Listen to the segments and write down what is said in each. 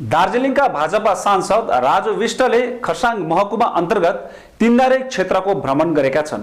दार्जिलिङका भाजपा सांसद राजु विष्टले खरसाङ महकुमा अन्तर्गत तीनधारे क्षेत्रको भ्रमण गरेका छन्।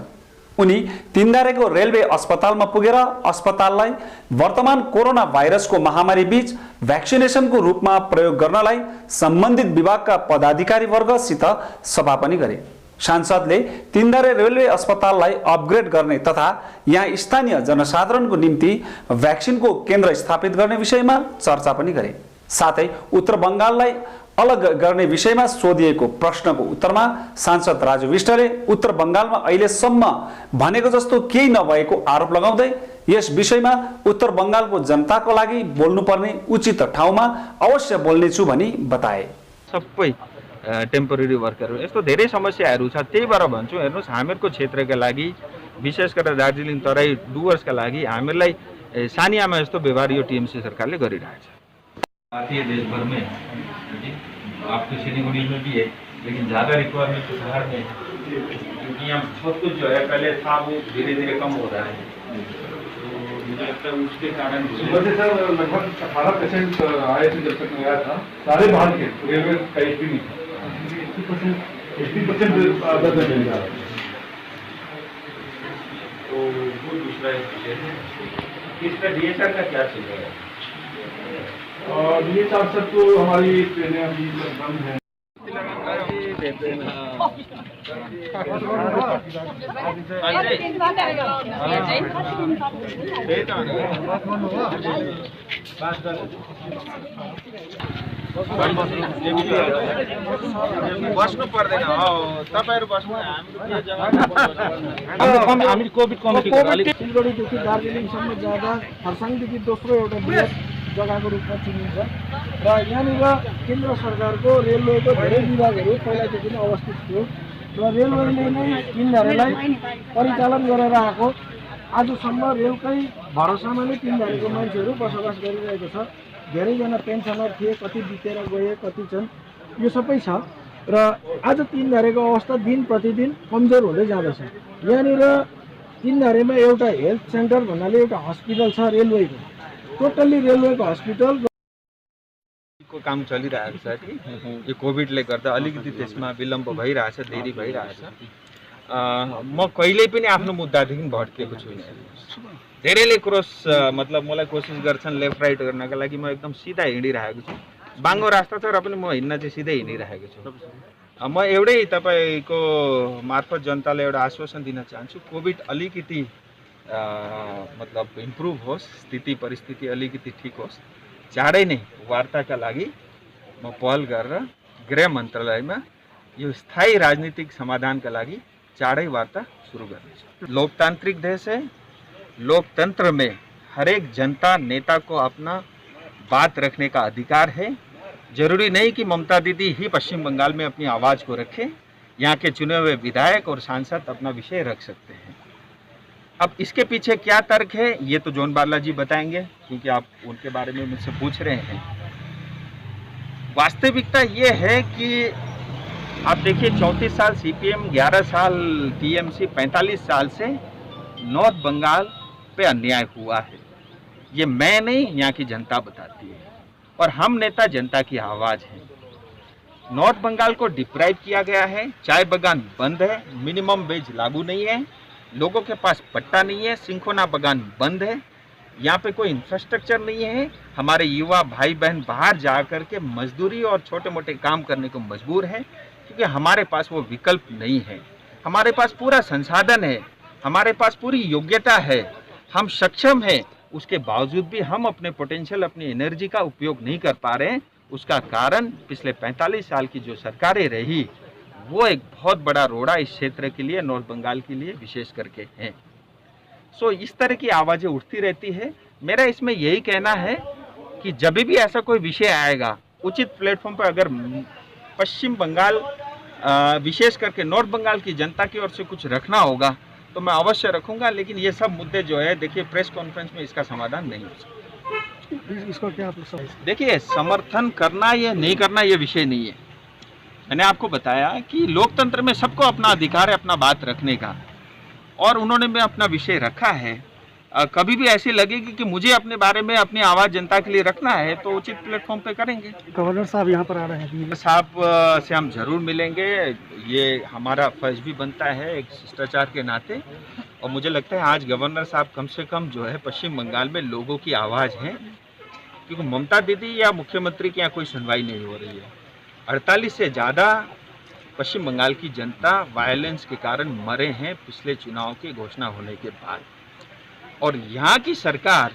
उनी तीनधारेको रेलवे अस्पतालमा पुगेर अस्पताललाई वर्तमान कोरोना भाइरसको महामारी बीच भ्याक्सिनेसनको रूपमा प्रयोग गर्नलाई सम्बन्धित विभागका पदाधिकारी वर्गसित सभा पनि गरे। सांसदले तीनधारे रेलवे अस्पताललाई अपग्रेड गर्ने तथा यहाँ स्थानीय जनसाधारणको निम्ति भ्याक्सिनको केन्द्र स्थापित गर्ने विषयमा चर्चा पनि गरे। साथै उत्तर बंगाललाई अलग गर्ने विषयमा सोधिएको प्रश्नको उत्तरमा सांसद राजु विष्टले उत्तर बंगालमा अहिलेसम्म भनेको जस्तो केही नभएको आरोप लगाउँदै यस विषयमा उत्तर बंगालको जनताको लागि बोल्नुपर्ने उचित ठाउँमा अवश्य बोल्नेछु भनी बताए। सबै टेम्पोरेरी वर्करहरु यस्तो धेरै समस्याहरू छ, त्यही भएर भन्छु हेर्नुस् हामीहरुको क्षेत्रका लागि विशेष गरेर दार्जिलिङ तराई डुवर्सका लागि हामीलाई सानियामा यस्तो व्यवहार यो टीएमसी सरकारले गरिरहेछ। भारतीय देश भर में आपके सिलीगुड़ी में भी है, लेकिन ज़्यादा रिक्वायरमेंट तो शहर में है, क्योंकि यहाँ बहुत कुछ जो है पहले था वो धीरे धीरे कम हो रहा है। तो मुझे लगता है उसके कारण सुबह से सर लगभग 18% आए थे जब तक मैं आया था, सारे बाहर के रेलवे का एक भी नहीं था, 80% आदत में मिल रहा है। तो वो दूसरा इसका डीएसआर का क्या चल रहा है? ये चार सब तो हमारी ट्रेनें अभी बंद हैं। बस्नु पर्दैन तपाईहरु बस्नु हामी कोभिड कमिटी सिलगढीदेखि दार्जिलिङसम्म जाँदा खरसाङदेखि दोस्रो एउटा बृहत जग्गाको रूपमा चिनिन्छ र यहाँनिर केन्द्र सरकारको रेलवेको धेरै विभागहरू पहिलादेखि नै अवस्थित थियो र रेलवेले नै तीनधारेलाई परिचालन गरेर आएको आजसम्म रेलकै भरोसामा नै तीनधारेको मान्छेहरू बसोबास गरिरहेको छ। धेरैजना पेन्सनर थिए, कति बितेर गए, कति छन्, यो सबै छ र आज तीनधारेको अवस्था दिन प्रतिदिन कमजोर हुँदै जाँदछ। यहाँनिर तीनधारेमा एउटा हेल्थ सेन्टर भन्नाले एउटा हस्पिटल छ रेलवेको, टोटल्ली रेलवेको हस्पिटल को काम चलिरहेको छ कि यो कोभिडले गर्दा अलिकति त्यसमा विलम्ब भइरहेछ, देरी भइरहेछ। म कहिल्यै पनि आफ्नो मुद्दादेखि भड्केको छुइनँ। धेरैले क्रस मतलब मलाई कोसिस गर्छन् लेफ्ट राइट गर्नका लागि, म एकदम सिधा हिँडिरहेको छु। बाङ्गो रास्ता छ र पनि म हिँड्न चाहिँ सिधै हिँडिरहेको छु। म एउटै तपाईको मार्फत जनतालाई एउटा आश्वासन दिन चाहन्छु, कोभिड अलिकति मतलब इम्प्रुभ होस्, स्थिति परिस्थिति अलिकति ठीक होस्, चाँडै नै वार्ताका लागि म पहल गरेर गृह मन्त्रालयमा यो स्थायी राजनीतिक समाधानका लागि चाँडै वार्ता सुरु गर्नेछु। लोकतांत्रिक देश है, लोकतंत्र में हर एक जनता नेता को अपना बात रखने का अधिकार है। जरूरी नहीं कि ममता दीदी ही पश्चिम बंगाल में अपनी आवाज़ को रखें, यहाँ के चुने हुए विधायक और सांसद अपना विषय रख सकते हैं। अब इसके पीछे क्या तर्क है ये तो जॉन बारला जी बताएंगे, क्योंकि आप उनके बारे में मुझसे पूछ रहे हैं। वास्तविकता ये है कि आप देखिए 34 साल सीपीएम, 11 साल टीएमसी, 45 साल से नॉर्थ बंगाल पे अन्याय हुआ है। ये मैं नहीं, यहाँ की जनता बताती है और हम नेता जनता की आवाज़ हैं। नॉर्थ बंगाल को डिप्राइव किया गया है, चाय बागान बंद है, मिनिमम वेज लागू नहीं है, लोगों के पास पट्टा नहीं है, सिंखोना बागान बंद है, यहाँ पे कोई इंफ्रास्ट्रक्चर नहीं है। हमारे युवा भाई बहन बाहर जा कर के मजदूरी और छोटे मोटे काम करने को मजबूर हैं, क्योंकि हमारे पास वो विकल्प नहीं है। हमारे पास पूरा संसाधन है, हमारे पास पूरी योग्यता है, हम सक्षम हैं, उसके बावजूद भी हम अपने पोटेंशियल, अपनी एनर्जी का उपयोग नहीं कर पा रहे हैं। उसका कारण पिछले 45 साल की जो सरकारें रही वो एक बहुत बड़ा रोड़ा इस क्षेत्र के लिए, नॉर्थ बंगाल के लिए विशेष करके हैं। सो इस तरह की आवाज़ें उठती रहती है। मेरा इसमें यही कहना है कि जब भी ऐसा कोई विषय आएगा, उचित प्लेटफॉर्म पर अगर पश्चिम बंगाल विशेष करके नॉर्थ बंगाल की जनता की ओर से कुछ रखना होगा तो मैं अवश्य रखूंगा, लेकिन ये सब मुद्दे जो है देखिए प्रेस कॉन्फ्रेंस में इसका समाधान नहीं हो सकता। इसको क्या देखिए समर्थन करना या नहीं करना ये विषय नहीं है। मैंने आपको बताया कि लोकतंत्र में सबको अपना अधिकार है अपना बात रखने का, और उन्होंने भी अपना विषय रखा है। कभी भी ऐसी लगेगी कि मुझे अपने बारे में अपनी आवाज़ जनता के लिए रखना है तो उचित प्लेटफॉर्म पे करेंगे। गवर्नर साहब यहाँ पर आ रहे हैं, साहब से हम जरूर मिलेंगे, ये हमारा फर्ज भी बनता है एक शिष्टाचार के नाते। और मुझे लगता है आज गवर्नर साहब कम से कम जो है पश्चिम बंगाल में लोगों की आवाज़ है, क्योंकि ममता दीदी या मुख्यमंत्री के यहाँ कोई सुनवाई नहीं हो रही है। 48 से ज़्यादा पश्चिम बंगाल की जनता वायलेंस के कारण मरे हैं पिछले चुनाव की घोषणा होने के बाद, और यहाँ की सरकार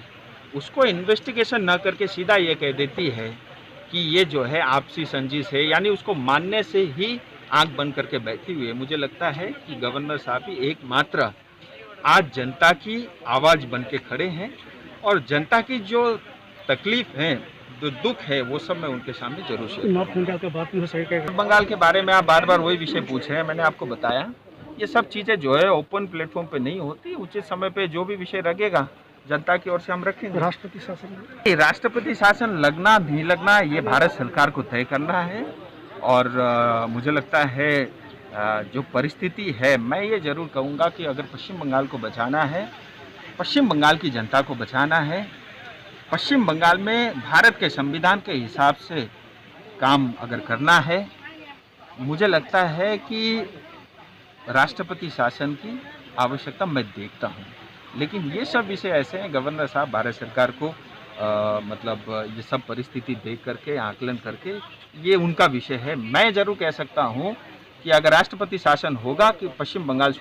उसको इन्वेस्टिगेशन न करके सीधा ये कह देती है कि ये जो है आपसी संजिश है, यानी उसको मानने से ही आंख बंद करके बैठी हुई है। मुझे लगता है कि गवर्नर साहब ही एकमात्र आज जनता की आवाज़ बन के खड़े हैं, और जनता की जो तकलीफ है, जो दुख है, वो सब मैं उनके सामने जरूर शेयर। नॉर्थ बंगाल का बात नहीं हो सकेगा। बंगाल के बारे में आप बार बार वही विषय पूछ रहे हैं, मैंने आपको बताया ये सब चीज़ें जो है ओपन प्लेटफॉर्म पे नहीं होती। उचित समय पे जो भी विषय लगेगा जनता की ओर से हम रखेंगे। राष्ट्रपति शासन, राष्ट्रपति शासन लगना नहीं लगना ये भारत सरकार को तय करना है, और मुझे लगता है जो परिस्थिति है, मैं ये जरूर कहूँगा कि अगर पश्चिम बंगाल को बचाना है, पश्चिम बंगाल की जनता को बचाना है, पश्चिम बंगाल में भारत के संविधान के हिसाब से काम अगर करना है, मुझे लगता है कि राष्ट्रपति शासन की आवश्यकता मैं देखता हूँ। लेकिन ये सब विषय ऐसे हैं, गवर्नर साहब भारत सरकार को मतलब ये सब परिस्थिति देख करके, आकलन करके, ये उनका विषय है। मैं जरूर कह सकता हूँ कि अगर राष्ट्रपति शासन होगा कि पश्चिम बंगाल